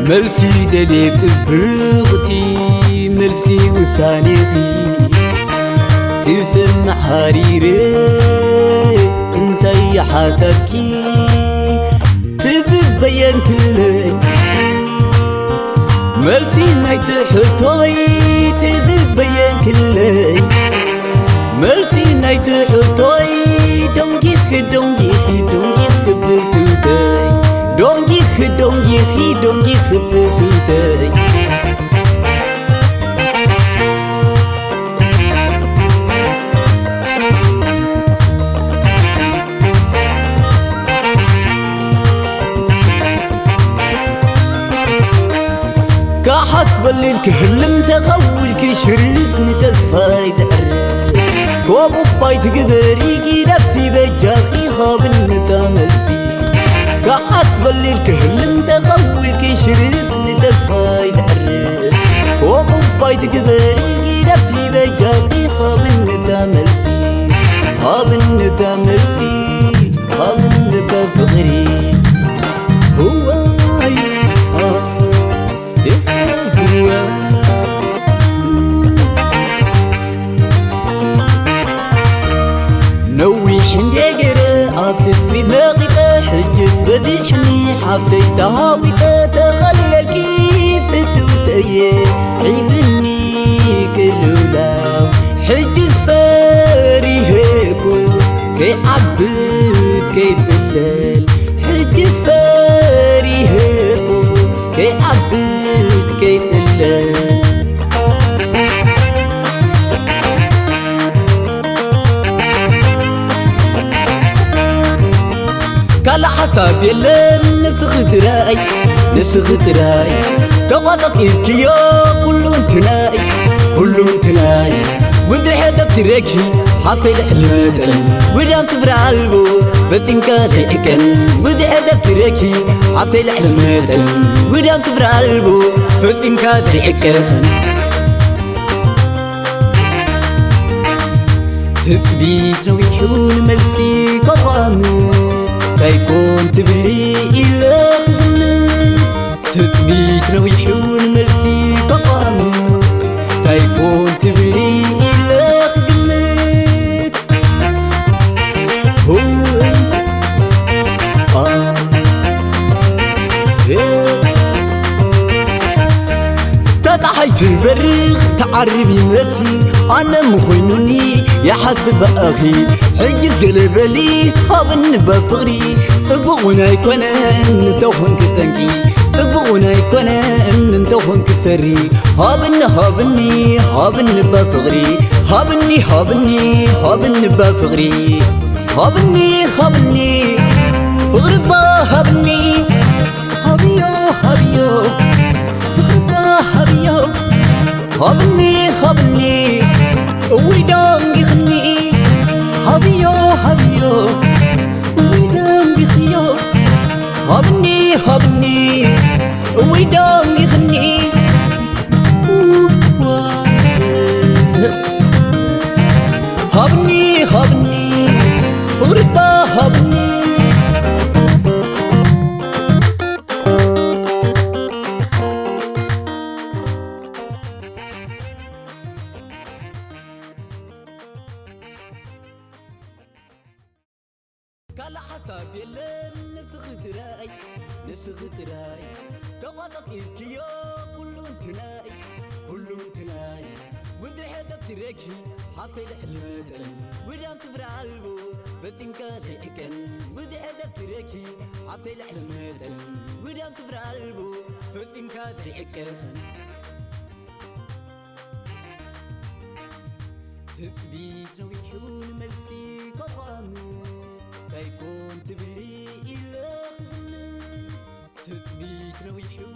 ملسي دليت بغتي ملسي وسانيخي كسم حريري انتي حاسبكي تبين كلي ملسي نايت حطوي تبين كلي ملسي نايت حطوي دونجيخ بتوتاي دونجيخ بتوتاي كحسب الكهلم تغولك شريفني تسفاي تقرب وابو بايت قبريكي نفسي بجاخي خابن تاملسي كحسب الكهلم تغولك شريفني تسفاي تقرب وابو بايت قبريكي نفسي بجاخي خابن تاملسي خابن تاملسي خابن بفغري هو نوي حندقر عبتسميد ناقطة حجز بذيحني حفتي تهاويثة تغلل كيف تتوتأيه عيذني كلولاو حجز فاري هيكو كي عبد كي ثلال حجز فاري هيكو كي عبد كي ثلال كلا حساب يلن نسخت راي كواطط إركيو كلون تناي وذي حدف تركي حتى الحلمات ودان صفر عالبو بسنكا سيكن وذي حدف تركي حتى الحلمات ودان صفر عالبو بسنكا سيكن تثبيت نويحون ملسي كقامو كيكون تبلي إلى خدمت تثبيت نويحون ملسي كقامو كيكون تبلي إلى خدمت هو تضحي تبرغ تعربي مسي أنا مخينوني يا حسب أخي حجز قلبلي هابن بفغري سبقونا يكون أن توهن كتنكي سبقونا يكون أن توهن كسري هابن بفغري هابن بفغري هابني فغربا هابني هابيو فغربا هابيو هابني ويدان يخني هابيو ويدان بخيو هابني ويدان يخني هابني غربا هابني كلا حساب يلن نسخت راي كواطط إركيو كلون تناي وذي حدف تركي حتى الحلمات ودان صفر عالبو بسنكا سيكن وذي حدف تركي حتى الحلمات ودان صفر عالبو بسنكا سيكن تثبيت نويحون ملسي كقامو كيكون تبلي إلى خدمت تثبيت نويحون